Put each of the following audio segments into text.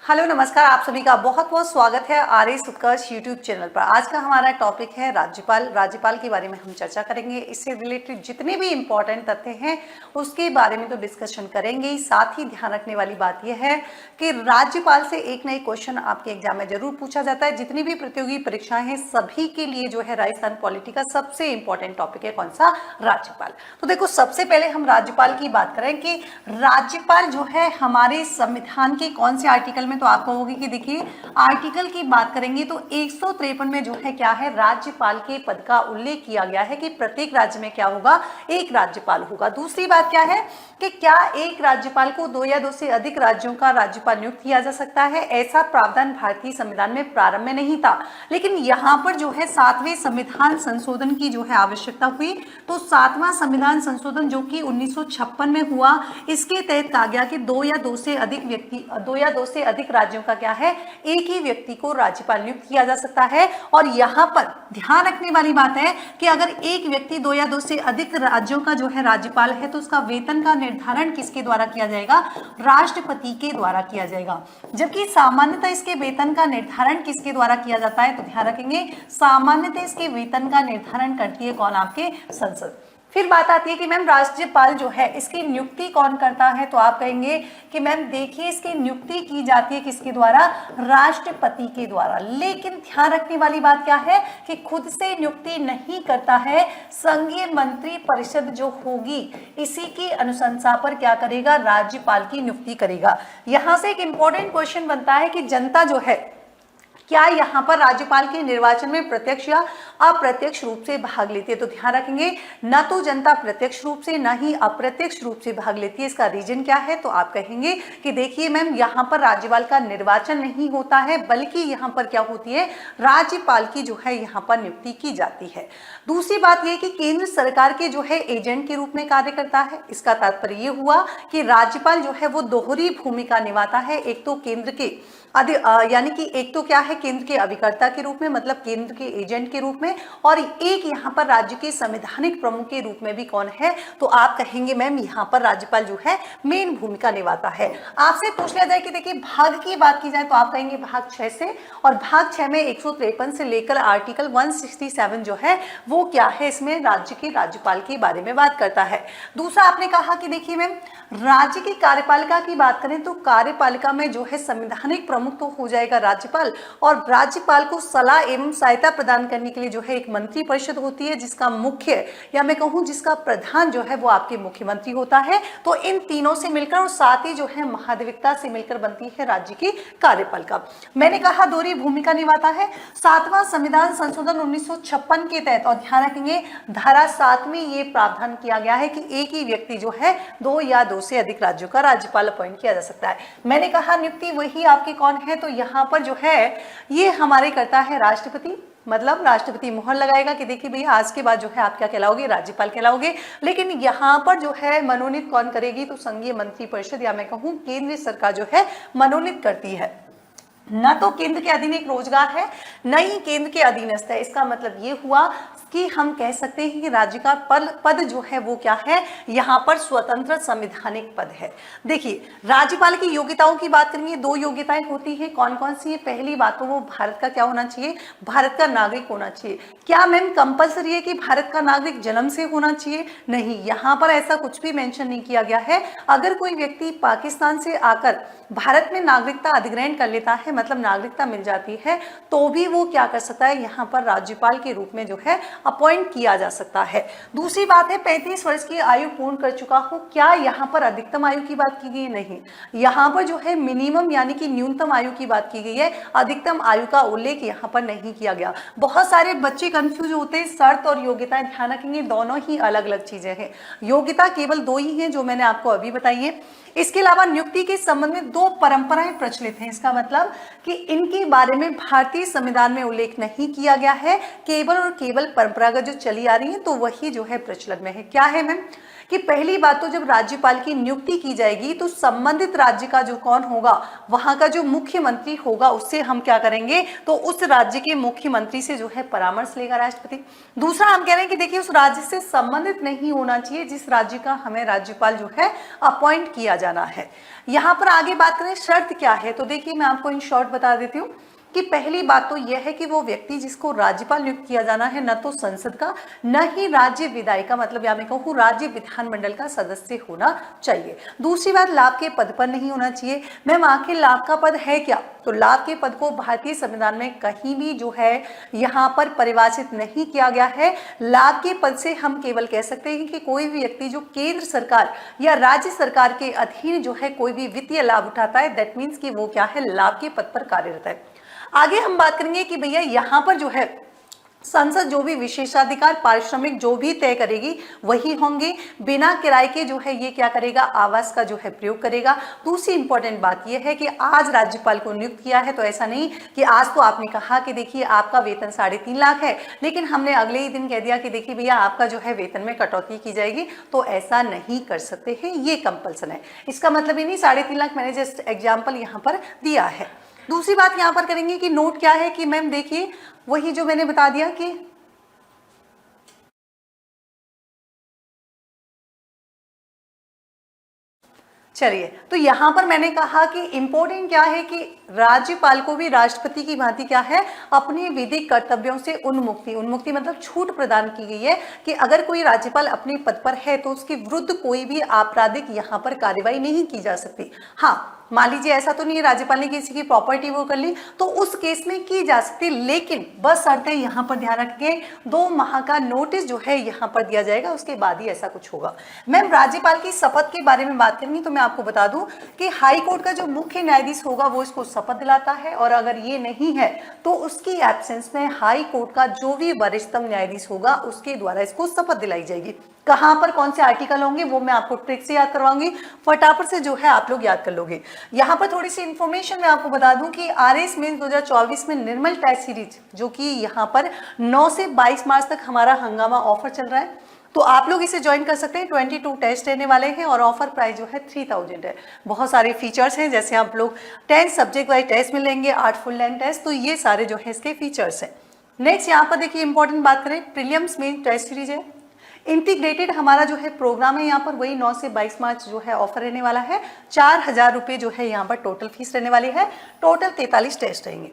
Hello नमस्कार, आप सभी का बहुत बहुत स्वागत है आर्यस उत्कर्ष यूट्यूब चैनल पर। आज का हमारा टॉपिक है राज्यपाल के बारे में हम चर्चा करेंगे। इससे रिलेटेड जितने भी इंपॉर्टेंट तथ्य हैं उसके बारे में तो डिस्कशन करेंगे। साथ ही ध्यान रखने वाली बात यह है कि राज्यपाल से एक नए क्वेश्चन आपके एग्जाम में जरूर पूछा जाता है। जितनी भी प्रतियोगी परीक्षाएं हैं सभी के लिए जो है राजस्थान पॉलिटी का सबसे इंपॉर्टेंट टॉपिक है कौन सा, राज्यपाल। तो देखो, सबसे पहले हम राज्यपाल की बात करें कि राज्यपाल जो है हमारे संविधान के कौन से आर्टिकल में, तो आप कहोगे कि देखिए आर्टिकल की बात करेंगे तो 153 में जो है क्या है, राज्यपाल के पद का उल्लेख किया गया है कि प्रत्येक राज्य में क्या होगा, एक राज्यपाल होगा। दूसरी बात क्या है कि क्या एक राज्यपाल को 2 या 2 से अधिक राज्यों का राज्यपाल नियुक्त किया जा सकता है। ऐसा प्रावधान भारतीय संविधान में प्रारंभ में नहीं था, लेकिन यहाँ पर जो है 7वें संविधान संशोधन की जो है आवश्यकता हुई। तो 7वां संविधान संशोधन जो कि 1956 में हुआ, इसके तहत कहा गया कि 2 या 2 से अधिक राज्यों का क्या है, एक ही व्यक्ति को राज्यपाल नियुक्त किया जा सकता है। और यहाँ पर ध्यान रखने वाली बात है कि अगर एक व्यक्ति 2 या 2 से अधिक राज्यों का जो है राज्यपाल है तो उसका वेतन का निर्धारण किसके द्वारा किया जाएगा, राष्ट्रपति के द्वारा किया जाएगा। जबकि सामान्यतः इसके वेतन का निर्धारण किसके द्वारा किया जाता है, तो ध्यान रखेंगे सामान्यतः इसके वेतन का निर्धारण करती है कौन, आपके संसद। फिर बात आती है कि मैम राज्यपाल जो है इसकी नियुक्ति कौन करता है, तो आप कहेंगे कि मैम देखिए इसकी नियुक्ति की जाती है किसके द्वारा, राष्ट्रपति के द्वारा। लेकिन ध्यान रखने वाली बात क्या है कि खुद से नियुक्ति नहीं करता है, संघीय मंत्री परिषद जो होगी इसी की अनुशंसा पर क्या करेगा, राज्यपाल की नियुक्ति करेगा। यहां से एक इंपॉर्टेंट क्वेश्चन बनता है कि जनता जो है क्या यहाँ पर राज्यपाल के निर्वाचन में प्रत्यक्ष या अप्रत्यक्ष रूप से भाग लेती है, तो ध्यान रखेंगे न तो जनता प्रत्यक्ष रूप से न ही अप्रत्यक्ष रूप से भाग लेती है। इसका रीजन क्या है, तो आप कहेंगे कि देखिए मैम यहाँ पर राज्यपाल का निर्वाचन नहीं होता है, बल्कि यहाँ पर क्या होती है, राज्यपाल की जो है यहाँ पर नियुक्ति की जाती है। दूसरी बात यह कि केंद्र सरकार के जो है एजेंट के रूप में कार्य करता है। इसका तात्पर्य यह हुआ कि राज्यपाल जो है वो दोहरी भूमिका निभाता है। एक तो केंद्र के यानी कि एक तो क्या है, केंद्र के अभिकर्ता के रूप में, मतलब केंद्र के एजेंट के रूप में, और एक यहाँ पर राज्य के संवैधानिक प्रमुख के रूप में भी कौन है, तो आप कहेंगे मैम यहाँ पर राज्यपाल जो है मेन भूमिका निभाता है। आपसे पूछ लिया जाए कि देखिए भाग की बात की जाए तो आप कहेंगे भाग 6 से, और भाग 6 में 153 से लेकर आर्टिकल 167 जो है वो क्या है, इसमें राज्य के राज्यपाल के बारे में बात करता है। दूसरा आपने कहा कि देखिए मैम राज्य की कार्यपालिका की बात करें तो कार्यपालिका में जो है संवैधानिक प्रमुख तो हो जाएगा राज्यपाल, और राज्यपाल को सलाह एवं सहायता प्रदान करने के लिए जो है एक मंत्री परिषद होती है, जिसका मुख्य या मैं कहूं जिसका प्रधान जो है वो आपके मुख्यमंत्री होता है। तो इन तीनों से मिलकर और साथ ही जो है महाधिवक्ता से मिलकर बनती है राज्य की कार्यपालिका। मैंने कहा दोहरी भूमिका निभाता है। 7वां संविधान संशोधन 1956 के तहत, और ध्यान रखेंगे धारा 7 में ये प्रावधान किया गया है कि एक ही व्यक्ति जो है 2 या 2 से अधिक राज्यों का राज्यपाल अपॉइंट किया जा सकता है। मैंने कहा नियुक्ति वही आपके कौन है, तो यहाँ पर जो है ये हमारे करता है राष्ट्रपति, मतलब राष्ट्रपति मुहर लगाएगा कि देखिए भैया आज के बाद जो है आप क्या कहलाओगे, राज्यपाल कहलाओगे। लेकिन यहाँ पर जो है मनोनीत कौन करेगी, तो संघीय मंत्री परिषद या मैं कहूँ केंद्रीय सरकार जो है मनोनीत करती है। न तो केंद्र के अधीन एक रोजगार है, न ही केंद्र के अधीनस्थ है। इसका मतलब ये हुआ कि हम कह सकते हैं कि राज्य का पद जो है वो क्या है, यहाँ पर स्वतंत्र संवैधानिक पद है। देखिए राज्यपाल की योग्यताओं की बात करेंगे, 2 योग्यताएं होती है। कौन कौन सी है, पहली बात तो वो भारत का क्या होना चाहिए, भारत का नागरिक होना चाहिए। क्या मैम कंपल्सरी है कि भारत का नागरिक जन्म से होना चाहिए, नहीं, यहाँ पर ऐसा कुछ भी मेंशन नहीं किया गया है। अगर कोई व्यक्ति पाकिस्तान से आकर भारत में नागरिकता अधिग्रहण कर लेता है, मतलब नागरिकता मिल जाती है, तो भी वो क्या कर सकता है, यहाँ पर राज्यपाल के रूप में जो है अपॉइंट किया जा सकता है। दूसरी बात है 35 वर्ष की आयु पूर्ण कर चुका हो। क्या यहाँ पर अधिकतम आयु की बात की गई है, नहीं, यहाँ पर जो है मिनिमम यानी कि न्यूनतम आयु की बात की गई है, अधिकतम आयु का उल्लेख यहाँ पर नहीं किया गया। बहुत सारे बच्चे कंफ्यूज होते हैं, शर्त और योग्यता, ध्यान रखेंगे दोनों ही अलग अलग चीजें हैं। योग्यता केवल 2 ही हैं जो मैंने आपको अभी बताई है। इसके अलावा नियुक्ति के संबंध में 2 परंपराएं प्रचलित हैं। इसका मतलब कि इनके बारे में भारतीय संविधान में उल्लेख नहीं किया गया है, केवल और केवल परंपरागत जो चली आ रही है तो वही जो है प्रचलन में है। क्या है मैम, कि पहली बात तो जब राज्यपाल की नियुक्ति की जाएगी तो संबंधित राज्य का जो कौन होगा, वहां का जो मुख्यमंत्री होगा उससे हम क्या करेंगे, तो उस राज्य के मुख्यमंत्री से जो है परामर्श लेगा राष्ट्रपति। दूसरा हम कह रहे हैं कि देखिए उस राज्य से संबंधित नहीं होना चाहिए जिस राज्य का हमें राज्यपाल जो है अपॉइंट किया जाना है। यहां पर आगे बात करें शर्त क्या है, तो देखिए मैं आपको इन शॉर्ट बता देती हूँ कि पहली बात तो यह है कि वो व्यक्ति जिसको राज्यपाल नियुक्त किया जाना है न तो संसद का न ही राज्य विधायिका का, मतलब या मैं कहूँ राज्य विधानमंडल का सदस्य होना चाहिए। दूसरी बात लाभ के पद पर नहीं होना चाहिए। मैम आखिर लाभ का पद है क्या, तो लाभ के पद को भारतीय संविधान में कहीं भी जो है यहाँ पर परिभाषित नहीं किया गया है। लाभ के पद से हम केवल कह सकते हैं कि कोई भी व्यक्ति जो केंद्र सरकार या राज्य सरकार के अधीन जो है कोई भी वित्तीय लाभ उठाता है, दैट मीन्स कि वो क्या है, लाभ के पद पर कार्यरत है। आगे हम बात करेंगे कि भैया यहाँ पर जो है संसद जो भी विशेषाधिकार पारिश्रमिक जो भी तय करेगी वही होंगे, बिना किराए के जो है ये क्या करेगा, आवास का जो है प्रयोग करेगा। दूसरी इंपॉर्टेंट बात ये है कि आज राज्यपाल को नियुक्त किया है तो ऐसा नहीं कि आज तो आपने कहा कि देखिए आपका वेतन 3.5 लाख है, लेकिन हमने अगले ही दिन कह दिया कि देखिए भैया आपका जो है वेतन में कटौती की जाएगी, तो ऐसा नहीं कर सकते हैं, ये कंपल्सन है। इसका मतलब ये नहीं 3.5 लाख, मैंने जस्ट एग्जाम्पल यहाँ पर दिया है। दूसरी बात यहां पर करेंगे कि नोट क्या है कि मैम देखिए वही जो मैंने बता दिया कि चलिए, तो यहां पर मैंने कहा कि इंपॉर्टेंट क्या है कि राज्यपाल को भी राष्ट्रपति की भांति क्या है, अपने विधिक कर्तव्यों से उन्मुक्ति मतलब छूट प्रदान की गई है कि अगर कोई राज्यपाल अपने पद पर है तो उसके विरुद्ध कोई भी आपराधिक यहां पर कार्रवाई नहीं की जा सकती। हाँ, मान लीजिए ऐसा तो नहीं है राज्यपाल ने किसी की प्रॉपर्टी वो कर ली तो उस केस में की जा सकती, लेकिन बस शर्त है यहाँ पर ध्यान रखें 2 माह का नोटिस जो है यहाँ पर दिया जाएगा, उसके बाद ही ऐसा कुछ होगा। मैम राज्यपाल की शपथ के बारे में बात करेंगे तो मैं आपको बता दूं कि हाई कोर्ट का जो मुख्य न्यायाधीश होगा वो इसको शपथ दिलाता है, और अगर ये नहीं है तो उसकी एब्सेंस में हाई कोर्ट का जो भी वरिष्ठतम न्यायाधीश होगा उसके द्वारा इसको शपथ दिलाई जाएगी। कहां पर कौन से आर्टिकल होंगे वो मैं आपको ट्रिक से याद करवाऊंगी, फटाफट से जो है आप लोग याद कर लोगे। यहाँ पर थोड़ी सी इंफॉर्मेशन मैं आपको बता दूं कि आरएस मेंस 2024 में निर्मल टेस्ट सीरीज जो कि यहाँ पर 9 से 22 मार्च तक हमारा हंगामा ऑफर चल रहा है, तो आप लोग इसे ज्वाइन कर सकते हैं। 22 टेस्ट रहने वाले हैं और ऑफर प्राइस जो है 3000 है। बहुत सारे फीचर्स हैं, जैसे आप लोग 10 सब्जेक्ट वाइज टेस्ट मिलेंगे, 8 फुल लेंथ टेस्ट, तो ये सारे जो है इसके फीचर्स हैं। नेक्स्ट यहाँ पर देखिए इंपॉर्टेंट बात करें, प्रीलिम्स मेन टेस्ट सीरीज है, इंटीग्रेटेड हमारा जो है प्रोग्राम है, यहाँ पर वही 9 से 22 मार्च जो है ऑफर रहने वाला है। 4000 रुपये जो है यहाँ पर टोटल फीस रहने वाली है, टोटल 43 टेस्ट रहेंगे।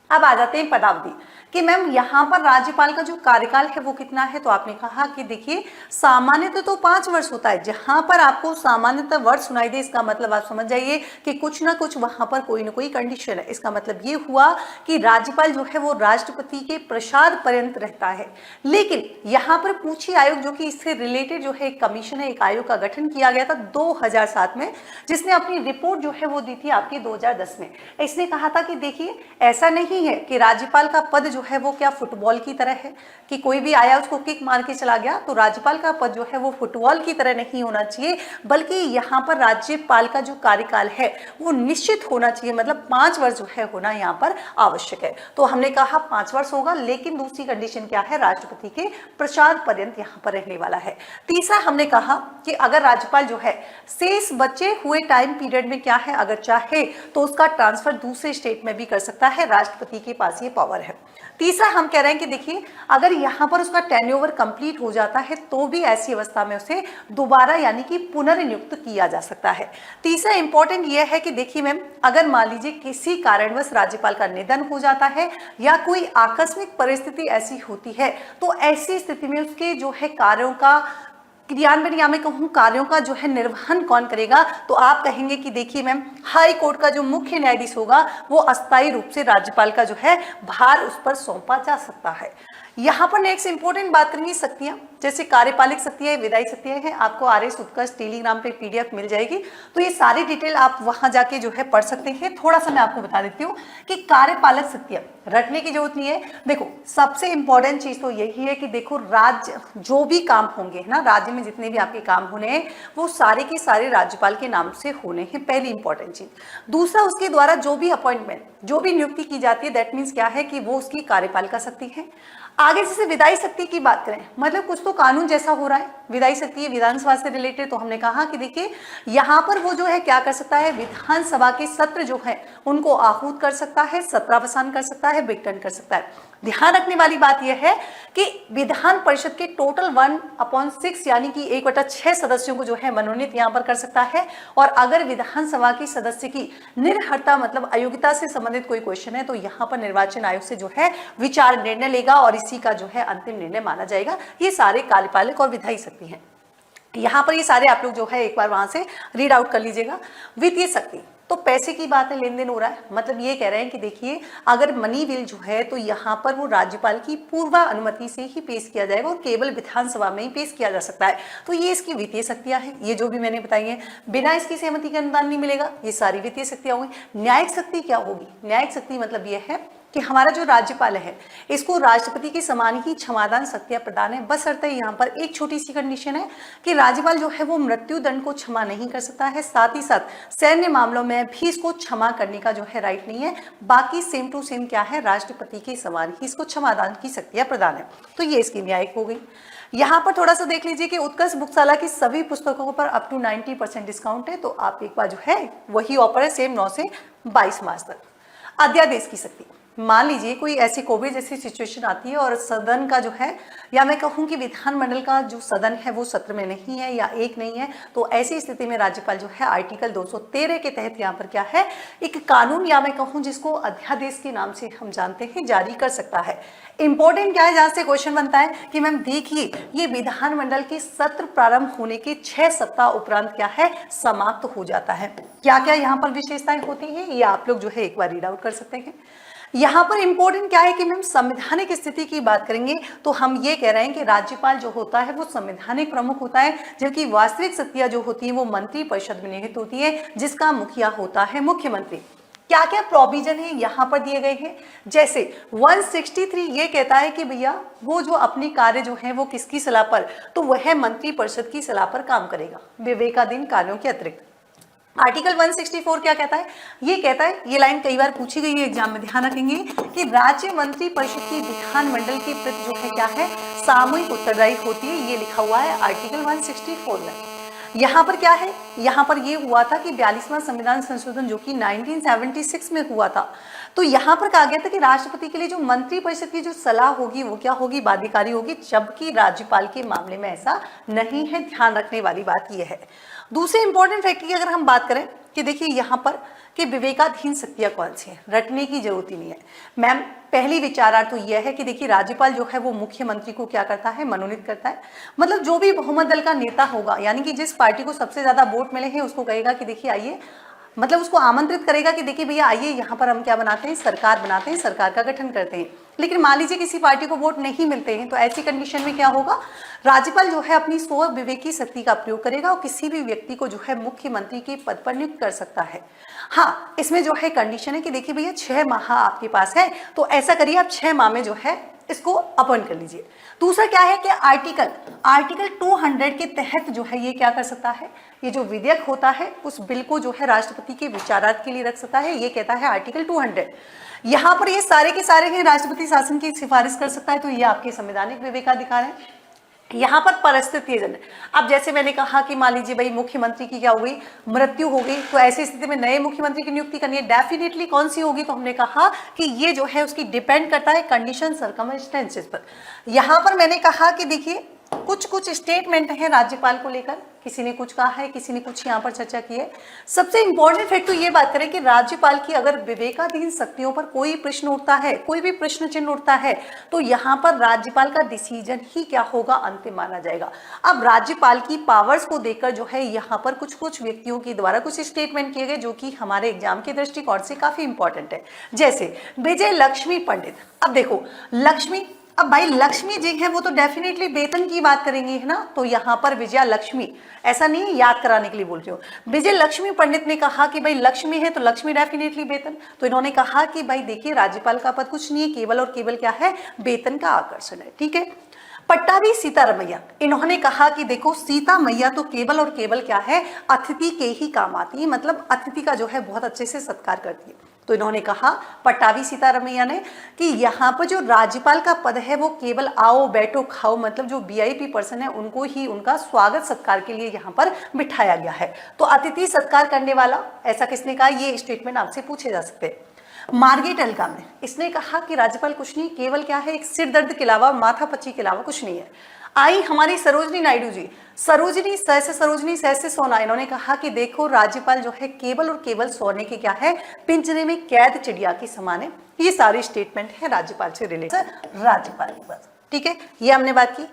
अब आ जाते हैं पदावधि कि मैम यहाँ पर राज्यपाल का जो कार्यकाल है वो कितना है, तो आपने कहा कि देखिए सामान्यतः तो 5 वर्ष होता है। जहां पर आपको सामान्यतः वर्ष सुनाई दे इसका मतलब आप समझ जाइए कि कुछ ना कुछ वहां पर कोई ना कोई कंडीशन है। इसका मतलब ये हुआ कि राज्यपाल जो है वो राष्ट्रपति के प्रसाद पर्यंत रहता है। लेकिन यहाँ पर पूछी आयोग जो कि इससे रिलेटेड जो है एक कमीशन है, एक आयोग का गठन किया गया था 2007 में, जिसने अपनी रिपोर्ट जो है वो दी थी आपकी 2010 में। इसने कहा था कि देखिए ऐसा नहीं है कि राज्यपाल का पद जो है वो क्या फुटबॉल की तरह है कि कोई भी आया उसको किक मार के चला गया, तो राज्यपाल का पद जो है वो फुटबॉल की तरह नहीं होना चाहिए, बल्कि यहाँ पर राज्यपाल का जो कार्यकाल है वो निश्चित होना चाहिए, मतलब 5 वर्ष जो है होना यहाँ पर आवश्यक है। तो हमने कहा 5 वर्ष होगा, लेकिन दूसरी कंडीशन क्या है, राष्ट्रपति के प्रसाद पर्यंत यहाँ पर रहने वाला है। तीसरा हमने कहा कि अगर राज्यपाल जो है शेष बचे हुए टाइम पीरियड में क्या है, अगर चाहे तो उसका ट्रांसफर दूसरे स्टेट में भी कर सकता है, राष्ट्रपति के पास ये पावर है। तीसरा हम कह रहे हैं कि देखिए अगर यहाँ पर उसका टेन्योवर कंप्लीट हो जाता है तो भी ऐसी अवस्था में उसे दोबारा यानी कि पुनर्नियुक्त किया जा सकता है। तीसरा इंपॉर्टेंट यह है कि देखिए मैम अगर मान लीजिए किसी कारणवश राज्यपाल का निधन हो जाता है या कोई आकस्मिक परिस्थिति ऐसी होती है, तो ऐसी स्थिति में उसके जो है कार्यों का क्रियान्वयन या मैं कहूँ कार्यों का जो है निर्वहन कौन करेगा, तो आप कहेंगे कि देखिए मैम हाई कोर्ट का जो मुख्य न्यायाधीश होगा वो अस्थायी रूप से राज्यपाल का जो है भार उस पर सौंपा जा सकता है। यहाँ पर नेक्स्ट इंपॉर्टेंट बात करेंगे शक्तियां, जैसे कार्यपालिक शक्तियां, विधायी शक्तियां हैं। आपको आरएस उत्कर्ष टेलीग्राम पे पीडीएफ मिल जाएगी, तो ये सारी डिटेल आप वहां जाके जो है पढ़ सकते हैं। थोड़ा सा मैं आपको बता देती हूँ कि कार्यपालक शक्तियां रटने की जरूरत नहीं है। देखो सबसे इंपॉर्टेंट चीज तो यही है कि देखो राज्य जो भी काम होंगे ना, राज्य में जितने भी आपके काम होने हैं वो सारे के सारे राज्यपाल के नाम से होने हैं, पहली इंपॉर्टेंट चीज। दूसरा उसके द्वारा जो भी अपॉइंटमेंट जो भी नियुक्ति की जाती है, दैट मीन्स क्या है कि वो उसकी कार्यपालिका शक्ति है। आगे जैसे विधायी शक्ति की बात करें, मतलब कुछ तो कानून जैसा हो रहा है, विधायी शक्ति है विधानसभा से रिलेटेड, तो हमने कहा कि देखिए यहाँ पर वो जो है क्या कर सकता है, विधानसभा के सत्र जो है उनको आहूत कर सकता है, सत्रावसान कर सकता है, विघटन कर सकता है। ध्यान रखने वाली बात यह है कि विधान परिषद के टोटल 1/6 यानी कि 1/6 सदस्यों को जो है मनोनीत यहाँ पर कर सकता है। और अगर विधानसभा के सदस्य की निर्हरता मतलब अयोग्यता से संबंधित कोई क्वेश्चन है तो यहाँ पर निर्वाचन आयोग से जो है विचार निर्णय लेगा और इसी का जो है अंतिम निर्णय माना जाएगा। ये सारे कार्यपालक और विधायी शक्ति हैं। यहाँ पर ये सारे आप लोग जो है एक बार वहां से रीड आउट कर लीजिएगा। वित्तीय शक्ति तो पैसे की बात है, लेन देन हो रहा है, मतलब ये कह रहे हैं कि देखिए अगर मनी बिल जो है तो यहाँ पर वो राज्यपाल की पूर्व अनुमति से ही पेश किया जाएगा और केवल विधानसभा में ही पेश किया जा सकता है। तो ये इसकी वित्तीय शक्तियां हैं, ये जो भी मैंने बताई है। बिना इसकी सहमति के अनुदान नहीं मिलेगा, ये सारी वित्तीय शक्तियां होंगी। न्यायिक शक्ति क्या होगी? न्यायिक शक्ति मतलब ये है कि हमारा जो राज्यपाल है इसको राष्ट्रपति के समान ही क्षमादान शक्तियां प्रदान है, बशर्ते यहाँ पर एक छोटी सी कंडीशन है कि राज्यपाल जो है वो मृत्यु दंड को क्षमा नहीं कर सकता है, साथ ही साथ सैन्य मामलों में भी इसको क्षमा करने का जो है राइट नहीं है। बाकी सेम टू सेम क्या है, राष्ट्रपति के समान ही इसको क्षमादान की शक्तियां प्रदान है। तो ये इसकी न्यायिक हो गई। यहाँ पर थोड़ा सा देख लीजिए कि उत्कर्ष बुकशाला की सभी पुस्तकों पर अप टू 90% डिस्काउंट है, तो आप एक बार जो है वही ऑफर है सेम 9 से 22 मार्च तक। अध्यादेश की शक्ति, मान लीजिए कोई ऐसी कोविड जैसी सिचुएशन आती है और सदन का जो है या मैं कहूँ कि विधानमंडल का जो सदन है वो सत्र में नहीं है या एक नहीं है, तो ऐसी स्थिति में राज्यपाल जो है आर्टिकल 213 के तहत यहाँ पर क्या है, एक कानून या मैं कहूँ जिसको अध्यादेश के नाम से हम जानते हैं जारी कर सकता है। इंपॉर्टेंट क्या है, जहाँ से क्वेश्चन बनता है कि मैम देखिए ये विधानमंडल के सत्र प्रारंभ होने के 6 सप्ताह उपरांत क्या है, समाप्त हो जाता है। क्या क्या यहाँ पर विशेषताएं होती हैं ये आप लोग जो है एक बार रीड आउट कर सकते हैं। यहाँ पर इंपॉर्टेंट क्या है कि मैम संवैधानिक स्थिति की बात करेंगे तो हम ये कह रहे हैं कि राज्यपाल जो होता है वो संवैधानिक प्रमुख होता है, जबकि वास्तविक शक्तियां जो होती है वो मंत्री परिषद में निहित होती है, जिसका मुखिया होता है मुख्यमंत्री। क्या क्या प्रोविजन है यहाँ पर दिए गए हैं, जैसे 163 ये कहता है कि भैया वो जो अपनी कार्य जो है वो किसकी सलाह पर, तो वह मंत्री परिषद की सलाह पर काम करेगा विवेकाधीन कार्यों के अतिरिक्त। आर्टिकल 164 क्या कहता है, ये कहता है, ये लाइन कई बार पूछी गई है एग्जाम में, ध्यान रखेंगे कि राज्य मंत्री परिषद की विधानमंडल की प्रति जो है क्या है, सामूहिक उत्तरदायी होती है। ये लिखा हुआ है आर्टिकल 164 में। यहाँ पर क्या है, यहाँ पर ये हुआ था कि 42वां संविधान संशोधन जो कि 1976 में हुआ था, तो यहाँ पर कहा गया था कि राष्ट्रपति के लिए जो मंत्री परिषद की जो सलाह होगी वो क्या होगी, बाध्यकारी होगी, जबकि राज्यपाल के मामले में ऐसा नहीं है। ध्यान रखने वाली बात यह है। दूसरे इंपॉर्टेंट फैक्ट की अगर हम बात करें कि देखिए यहाँ पर कि विवेकाधीन शक्तियां कौन सी हैं, रटने की जरूरत ही नहीं है मैम। पहली विचारार्थ तो यह है कि देखिए राज्यपाल जो है वो मुख्यमंत्री को क्या करता है, मनोनीत करता है। मतलब जो भी बहुमत दल का नेता होगा यानी कि जिस पार्टी को सबसे ज्यादा वोट मिले हैं उसको कहेगा कि देखिए आइए, मतलब उसको आमंत्रित करेगा कि देखिए भैया आइए यहाँ पर हम क्या बनाते हैं, सरकार बनाते हैं, सरकार का गठन करते हैं। लेकिन मान लीजिए किसी पार्टी को वोट नहीं मिलते हैं, तो ऐसी कंडीशन में क्या होगा, राज्यपाल जो है अपनी स्व विवेकी शक्ति का प्रयोग करेगा और किसी भी व्यक्ति को जो है मुख्यमंत्री के पद पर नियुक्त कर सकता है। हाँ, इसमें जो है कंडीशन है कि देखिए भैया 6 माह आपके पास है, तो ऐसा करिए आप 6 माह में जो है इसको अपॉइंट कर लीजिए। दूसरा क्या है कि आर्टिकल 200 के तहत जो है ये क्या कर सकता है, ये जो विधेयक होता है उस बिल को जो है राष्ट्रपति के विचारार्थ के लिए रख सकता है। ये कहता है आर्टिकल 200। यहाँ पर ये सारे के सारे हैं राष्ट्रपति शासन की सिफारिश कर सकता है, तो ये आपके संवैधानिक विवेकाधिकार है। यहाँ पर परिस्थिति जन, अब जैसे मैंने कहा कि मान लीजिए भाई मुख्यमंत्री की क्या हो गई, मृत्यु हो गई, तो ऐसी स्थिति में नए मुख्यमंत्री की नियुक्ति करनी है। डेफिनेटली कौन सी होगी, तो हमने कहा कि ये जो है उसकी डिपेंड करता है कंडीशन सर्कमस्टेंसेस पर। यहाँ पर मैंने कहा कि देखिए कुछ स्टेटमेंट है राज्यपाल को लेकर, किसी ने कुछ कहा है, किसी ने कुछ यहाँ पर चर्चा की है। सबसे इंपॉर्टेंट फैक्ट तो ये बात करें कि राज्यपाल की अगर विवेकाधीन शक्तियों पर कोई प्रश्न उठता है, कोई भी प्रश्न चिन्ह उठता है, तो यहाँ पर राज्यपाल का डिसीजन ही क्या होगा, अंतिम माना जाएगा। अब राज्यपाल की पावर्स को देखकर जो है यहाँ पर कुछ व्यक्तियों के द्वारा कुछ स्टेटमेंट किए गए जो कि हमारे एग्जाम के दृष्टिकोण से काफी इंपॉर्टेंट है। जैसे विजय लक्ष्मी पंडित, अब देखो लक्ष्मी, अब भाई लक्ष्मी जी है वो तो डेफिनेटली वेतन की बात करेंगे, है ना, तो यहाँ पर विजया लक्ष्मी, ऐसा नहीं याद कराने के लिए बोल रही हूँ, विजय लक्ष्मी पंडित ने कहा कि भाई लक्ष्मी है तो लक्ष्मी डेफिनेटली वेतन। तो इन्होंने कहा कि भाई देखिए राज्यपाल का पद कुछ नहीं है, केवल और केवल क्या है, वेतन का आकर्षण है। ठीक है, पट्टाभी सीतारमैया, इन्होंने कहा कि देखो सीता मैया तो केवल और केवल क्या है, अतिथि के ही काम आती है, मतलब अतिथि का जो है बहुत अच्छे से सत्कार करती है। तो इन्होंने कहा पट्टाभी सीतारमैया ने कि यहाँ पर जो राज्यपाल का पद है वो केवल आओ बैठो खाओ, मतलब जो वीआईपी पर्सन है उनको ही उनका स्वागत सत्कार के लिए यहाँ पर बिठाया गया है। तो अतिथि सत्कार करने वाला, ऐसा किसने कहा, ये स्टेटमेंट आपसे पूछे जा सकते हैं। मार्गरेट एल्गाम ने, इसने कहा कि राज्यपाल कुछ नहीं, केवल क्या है, एक सिर दर्द के अलावा, माथापच्ची के अलावा कुछ नहीं है। आई हमारी सरोजनी नायडू जी, सरोजनी सह से सोना, इन्होंने कहा कि देखो राज्यपाल जो है केवल और केवल सोने के क्या है, पिंजरे में कैद चिड़िया की समान है। ये सारी स्टेटमेंट है राज्यपाल से रिलेटेड, राज्यपाल की बात, ठीक है, ये हमने बात की।